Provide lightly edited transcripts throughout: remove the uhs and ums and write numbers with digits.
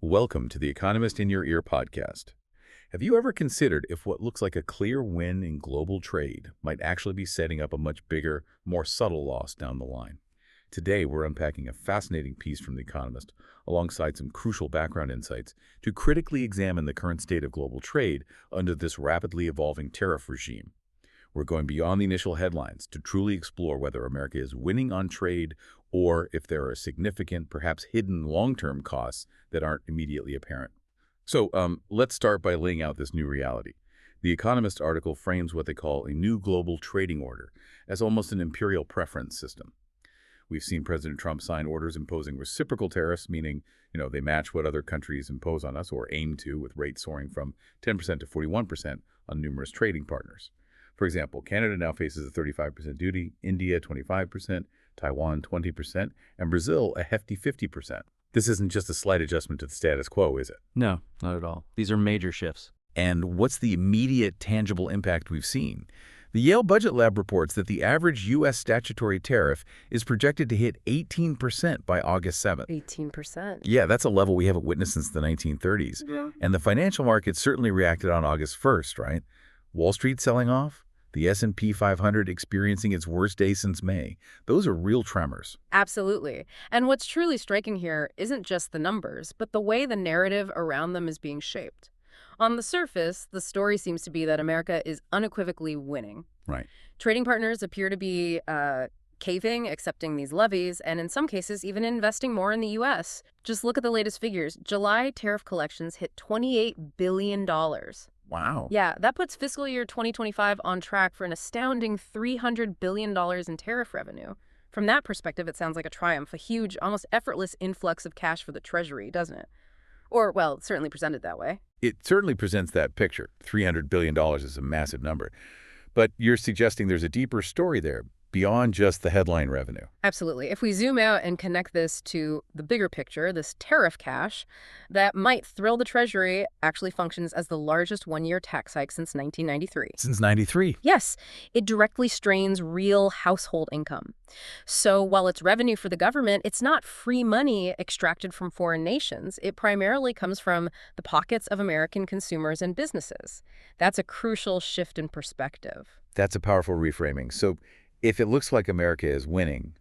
Welcome to the Economist in Your Ear podcast. Have you ever considered if what looks like a clear win in global trade might actually be setting up a much bigger, more subtle loss down the line? Today, we're unpacking a fascinating piece from The Economist, alongside some crucial background insights, to critically examine the current state of global trade under this rapidly evolving tariff regime. We're going beyond the initial headlines to truly explore whether America is winning on trade or if there are significant, perhaps hidden long-term costs that aren't immediately apparent. So let's start by laying out this new reality. The Economist article frames what they call a new global trading order as almost an imperial preference system. We've seen President Trump sign orders imposing reciprocal tariffs, meaning, they match what other countries impose on us or aim to, with rates soaring from 10% to 41% on numerous trading partners. For example, Canada now faces a 35% duty, India 25%, Taiwan 20%, and Brazil a hefty 50%. This isn't just a slight adjustment to the status quo, is it? No, not at all. These are major shifts. And what's the immediate tangible impact we've seen? The Yale Budget Lab reports that the average U.S. statutory tariff is projected to hit 18% by August 7th. 18%? Yeah, that's a level we haven't witnessed since the 1930s. Yeah. And the financial markets certainly reacted on August 1st, right? Wall Street selling off, the S&P 500 experiencing its worst day since May. Those are real tremors. Absolutely. And what's truly striking here isn't just the numbers, but the way the narrative around them is being shaped. On the surface, the story seems to be that America is unequivocally winning. Right. Trading partners appear to be caving, accepting these levies, and in some cases even investing more in the U.S. Just look at the latest figures. July tariff collections hit $28 billion. Wow. Yeah, that puts fiscal year 2025 on track for an astounding $300 billion in tariff revenue. From that perspective, it sounds like a triumph, a huge, almost effortless influx of cash for the Treasury, doesn't it? Or, well, it's certainly presented that way. It certainly presents that picture. $300 billion is a massive number. But you're suggesting there's a deeper story there, beyond just the headline revenue. Absolutely. If we zoom out and connect this to the bigger picture, this tariff cash that might thrill the Treasury actually functions as the largest one-year tax hike since 1993. Since 93? Yes, it directly strains real household income. So while it's revenue for the government, it's not free money extracted from foreign nations. It primarily comes from the pockets of American consumers and businesses. That's a crucial shift in perspective. That's a powerful reframing. So if it looks like America is winning,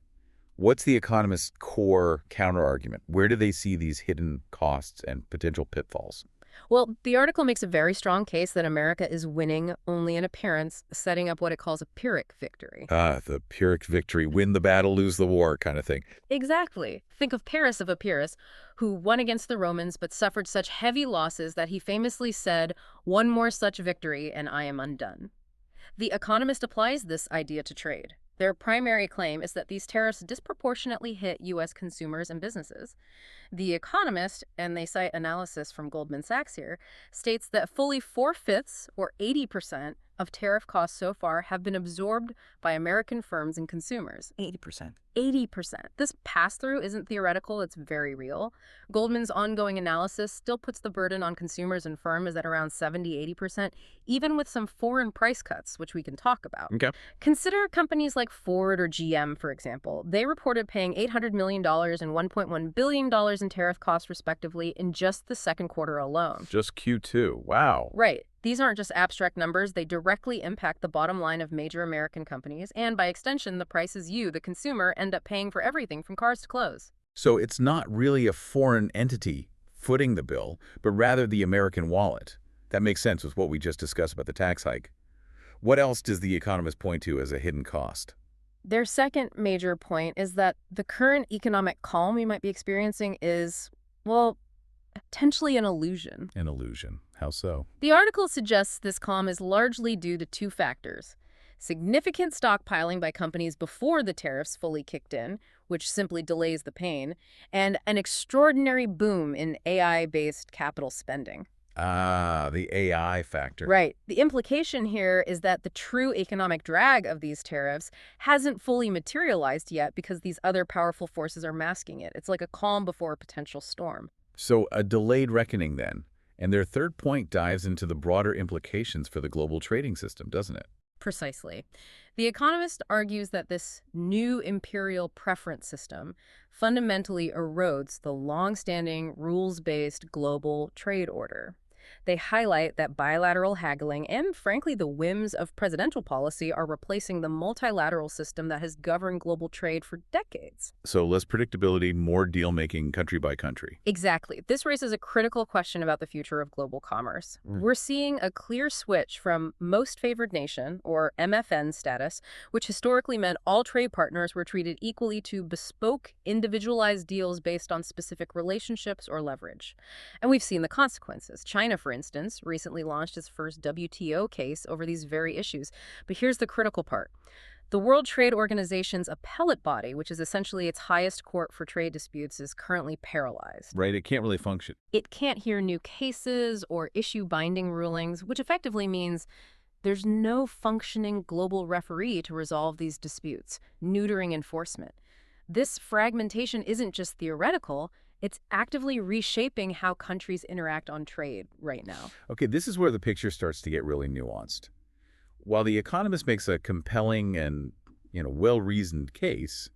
what's the economist's core counterargument? Where do they see these hidden costs and potential pitfalls? Well, the article makes a very strong case that America is winning only in appearance, setting up what it calls a Pyrrhic victory. The Pyrrhic victory, win the battle, lose the war kind of thing. Exactly. Think of Paris of Epirus, who won against the Romans but suffered such heavy losses that he famously said, "One more such victory and I am undone." The Economist applies this idea to trade. Their primary claim is that these tariffs disproportionately hit U.S. consumers and businesses. The Economist, and they cite analysis from Goldman Sachs here, states that fully 4/5, or 80%, of tariff costs so far have been absorbed by American firms and consumers. 80%. 80%. This pass-through isn't theoretical, it's very real. Goldman's ongoing analysis still puts the burden on consumers and firms at around 70–80%, even with some foreign price cuts, which we can talk about. Okay. Consider companies like Ford or GM, for example. They reported paying $800 million and $1.1 billion in tariff costs, respectively, in just the second quarter alone. Just Q2. Wow. Right. These aren't just abstract numbers. They directly impact the bottom line of major American companies, and by extension, the prices you, the consumer, end up paying for everything from cars to clothes. So it's not really a foreign entity footing the bill, but rather the American wallet. That makes sense with what we just discussed about the tax hike. What else does the Economist point to as a hidden cost? Their second major point is that the current economic calm we might be experiencing is, well, potentially an illusion. An illusion. How so? The article suggests this calm is largely due to two factors: significant stockpiling by companies before the tariffs fully kicked in, which simply delays the pain, and an extraordinary boom in AI-based capital spending. The AI factor. Right. The implication here is that the true economic drag of these tariffs hasn't fully materialized yet because these other powerful forces are masking it. It's like a calm before a potential storm. So a delayed reckoning then. And their third point dives into the broader implications for the global trading system, doesn't it? Precisely. The Economist argues that this new imperial preference system fundamentally erodes the long-standing rules-based global trade order. They highlight that bilateral haggling and, frankly, the whims of presidential policy are replacing the multilateral system that has governed global trade for decades. So less predictability, more deal-making country by country. Exactly. This raises a critical question about the future of global commerce. We're seeing a clear switch from most favored nation, or MFN status, which historically meant all trade partners were treated equally, to bespoke, individualized deals based on specific relationships or leverage. And we've seen the consequences. China, for instance, recently launched its first WTO case over these very issues. But here's the critical part. The World Trade Organization's appellate body, which is essentially its highest court for trade disputes, is currently paralyzed. Right, it can't really function. It can't hear new cases or issue binding rulings, which effectively means there's no functioning global referee to resolve these disputes, neutering enforcement. This fragmentation isn't just theoretical, it's actively reshaping how countries interact on trade right now. Okay, this is where the picture starts to get really nuanced. While The Economist makes a compelling and, well-reasoned case,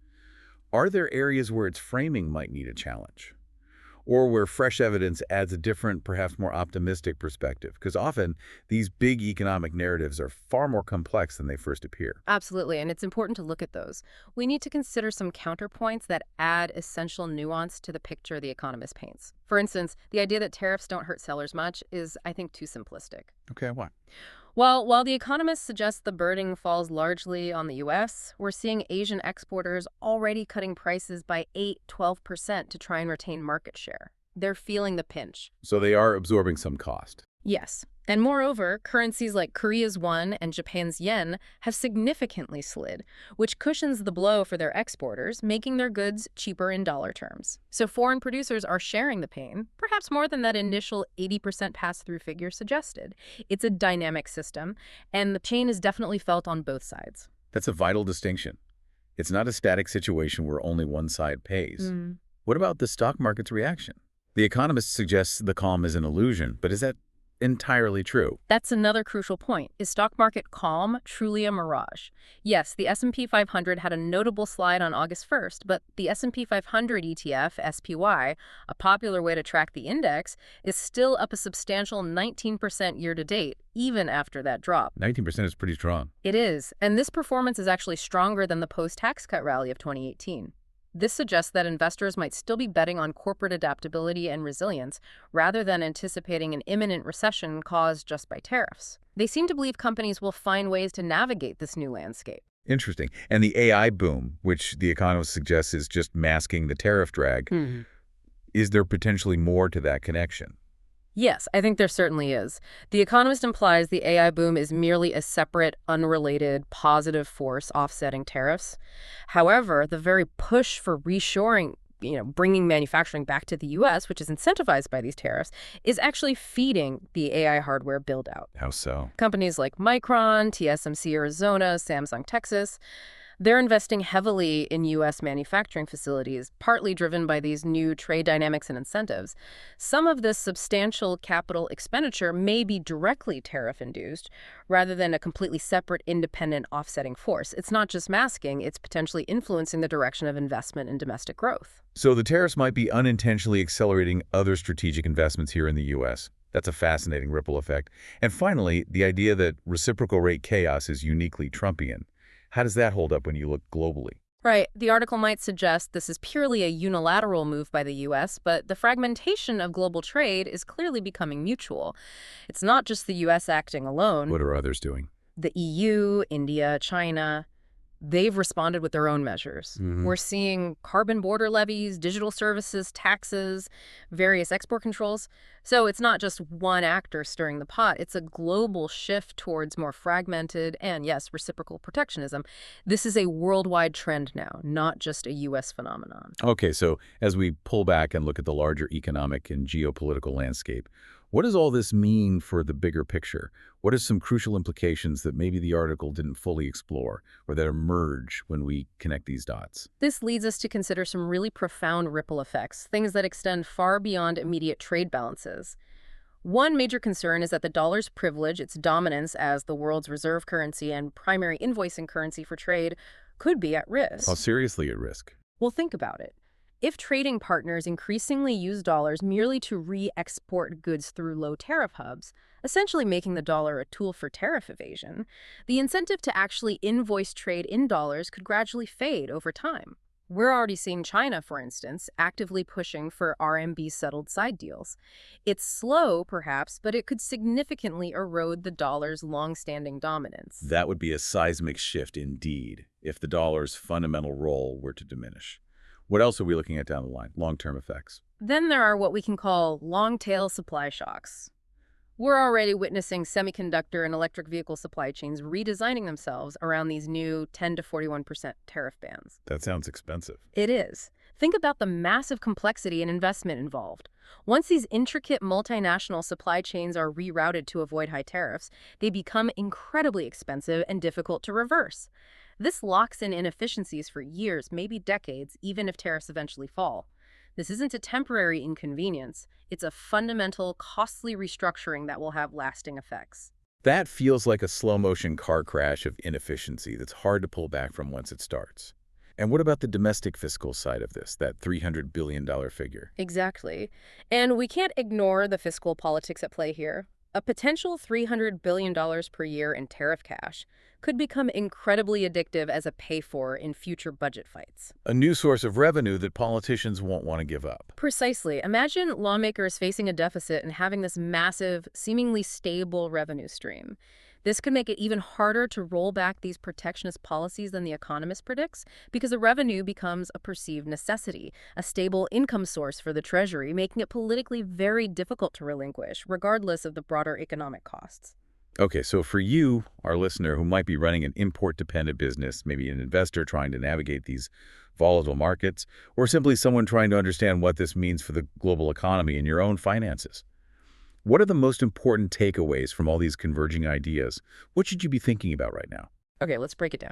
are there areas where its framing might need a challenge? Or where fresh evidence adds a different, perhaps more optimistic perspective? Because often, these big economic narratives are far more complex than they first appear. Absolutely, and it's important to look at those. We need to consider some counterpoints that add essential nuance to the picture The Economist paints. For instance, the idea that tariffs don't hurt sellers much is, I think, too simplistic. Okay, why? Well, while The Economist suggests the burden falls largely on the U.S., we're seeing Asian exporters already cutting prices by 8–12% to try and retain market share. They're feeling the pinch. So they are absorbing some cost. Yes. And moreover, currencies like Korea's won and Japan's yen have significantly slid, which cushions the blow for their exporters, making their goods cheaper in dollar terms. So foreign producers are sharing the pain, perhaps more than that initial 80% pass-through figure suggested. It's a dynamic system, and the pain is definitely felt on both sides. That's a vital distinction. It's not a static situation where only one side pays. What about the stock market's reaction? The Economist suggests the calm is an illusion, but is that entirely true? That's another crucial point. Is stock market calm truly a mirage? Yes, the S&P 500 had a notable slide on August 1st, but the S&P 500 ETF, SPY, a popular way to track the index, is still up a substantial 19% year-to-date, even after that drop. 19% is pretty strong. It is, and this performance is actually stronger than the post-tax cut rally of 2018. This suggests that investors might still be betting on corporate adaptability and resilience rather than anticipating an imminent recession caused just by tariffs. They seem to believe companies will find ways to navigate this new landscape. Interesting. And the AI boom, which The Economist suggests is just masking the tariff drag, is there potentially more to that connection? Yes, I think there certainly is. The Economist implies the AI boom is merely a separate, unrelated, positive force offsetting tariffs. However, the very push for reshoring, bringing manufacturing back to the U.S., which is incentivized by these tariffs, is actually feeding the AI hardware build-out. How so? Companies like Micron, TSMC Arizona, Samsung Texas, they're investing heavily in U.S. manufacturing facilities, partly driven by these new trade dynamics and incentives. Some of this substantial capital expenditure may be directly tariff-induced, rather than a completely separate, independent, offsetting force. It's not just masking, it's potentially influencing the direction of investment in domestic growth. So the tariffs might be unintentionally accelerating other strategic investments here in the U.S. That's a fascinating ripple effect. And finally, the idea that reciprocal rate chaos is uniquely Trumpian. How does that hold up when you look globally? Right. The article might suggest this is purely a unilateral move by the U.S., but the fragmentation of global trade is clearly becoming mutual. It's not just the U.S. acting alone. What are others doing? The EU, India, China, they've responded with their own measures. We're seeing carbon border levies, digital services, taxes, various export controls. So it's not just one actor stirring the pot. It's a global shift towards more fragmented and, yes, reciprocal protectionism. This is a worldwide trend now, not just a U.S. phenomenon. Okay, so as we pull back and look at the larger economic and geopolitical landscape, what does all this mean for the bigger picture? What are some crucial implications that maybe the article didn't fully explore or that emerge when we connect these dots? This leads us to consider some really profound ripple effects, things that extend far beyond immediate trade balances. One major concern is that the dollar's privilege, its dominance as the world's reserve currency and primary invoicing currency for trade, could be at risk. How seriously at risk? Well, think about it. If trading partners increasingly use dollars merely to re-export goods through low tariff hubs, essentially making the dollar a tool for tariff evasion, the incentive to actually invoice trade in dollars could gradually fade over time. We're already seeing China, for instance, actively pushing for RMB-settled side deals. It's slow, perhaps, but it could significantly erode the dollar's long-standing dominance. That would be a seismic shift indeed, if the dollar's fundamental role were to diminish. What else are we looking at down the line? Long-term effects. Then there are what we can call long-tail supply shocks. We're already witnessing semiconductor and electric vehicle supply chains redesigning themselves around these new 10 to 41% tariff bans. That sounds expensive. It is. Think about the massive complexity and investment involved. Once these intricate multinational supply chains are rerouted to avoid high tariffs, they become incredibly expensive and difficult to reverse. This locks in inefficiencies for years, maybe decades, even if tariffs eventually fall. This isn't a temporary inconvenience. It's a fundamental, costly restructuring that will have lasting effects. That feels like a slow-motion car crash of inefficiency that's hard to pull back from once it starts. And what about the domestic fiscal side of this, that $300 billion figure? Exactly. And we can't ignore the fiscal politics at play here. A potential $300 billion per year in tariff cash could become incredibly addictive as a pay-for in future budget fights. A new source of revenue that politicians won't want to give up. Precisely. Imagine lawmakers facing a deficit and having this massive, seemingly stable revenue stream. This could make it even harder to roll back these protectionist policies than The Economist predicts, because the revenue becomes a perceived necessity, a stable income source for the Treasury, making it politically very difficult to relinquish, regardless of the broader economic costs. Okay, so for you, our listener, who might be running an import-dependent business, maybe an investor trying to navigate these volatile markets, or simply someone trying to understand what this means for the global economy and your own finances, what are the most important takeaways from all these converging ideas? What should you be thinking about right now? Okay, let's break it down.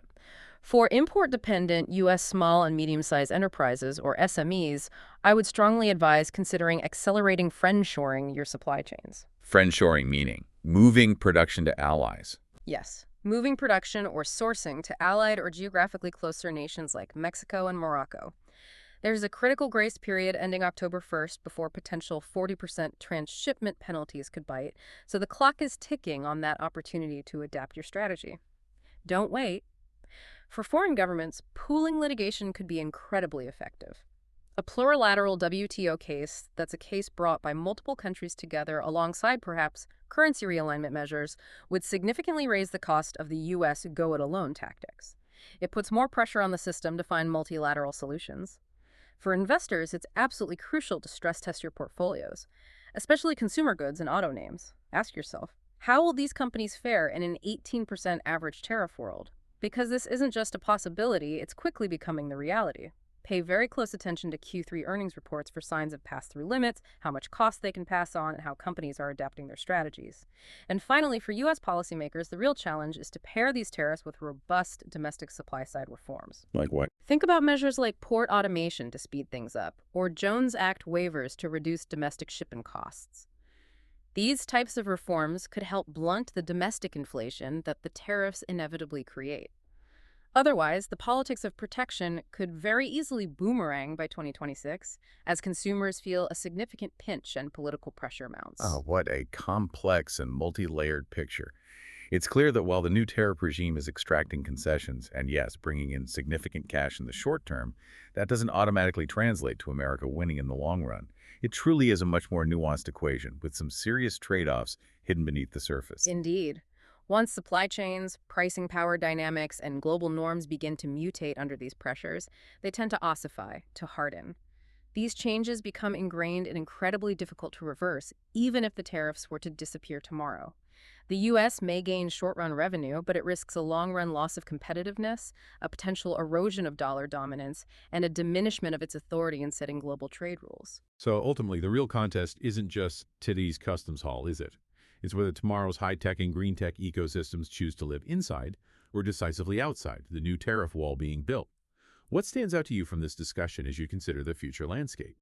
For import-dependent U.S. small and medium-sized enterprises, or SMEs, I would strongly advise considering accelerating friendshoring your supply chains. Friendshoring meaning moving production to allies. Yes, moving production or sourcing to allied or geographically closer nations like Mexico and Morocco. There's a critical grace period ending October 1st before potential 40% transshipment penalties could bite, so the clock is ticking on that opportunity to adapt your strategy. Don't wait. For foreign governments, pooling litigation could be incredibly effective. A plurilateral WTO case that's a case brought by multiple countries together alongside perhaps currency realignment measures would significantly raise the cost of the U.S. go-it-alone tactics. It puts more pressure on the system to find multilateral solutions. For investors, it's absolutely crucial to stress test your portfolios, especially consumer goods and auto names. Ask yourself, how will these companies fare in an 18% average tariff world? Because this isn't just a possibility, it's quickly becoming the reality. Pay very close attention to Q3 earnings reports for signs of pass-through limits, how much cost they can pass on, and how companies are adapting their strategies. And finally, for U.S. policymakers, the real challenge is to pair these tariffs with robust domestic supply-side reforms. Like what? Think about measures like port automation to speed things up, or Jones Act waivers to reduce domestic shipping costs. These types of reforms could help blunt the domestic inflation that the tariffs inevitably create. Otherwise, the politics of protection could very easily boomerang by 2026 as consumers feel a significant pinch and political pressure mounts. Oh, what a complex and multi-layered picture. It's clear that while the new tariff regime is extracting concessions and, yes, bringing in significant cash in the short term, that doesn't automatically translate to America winning in the long run. It truly is a much more nuanced equation with some serious trade-offs hidden beneath the surface. Indeed. Once supply chains, pricing power dynamics, and global norms begin to mutate under these pressures, they tend to ossify, to harden. These changes become ingrained and incredibly difficult to reverse, even if the tariffs were to disappear tomorrow. The U.S. may gain short-run revenue, but it risks a long-run loss of competitiveness, a potential erosion of dollar dominance, and a diminishment of its authority in setting global trade rules. So ultimately, the real contest isn't just today's customs haul, is it? It's whether tomorrow's high-tech and green-tech ecosystems choose to live inside or decisively outside the new tariff wall being built. What stands out to you from this discussion as you consider the future landscape?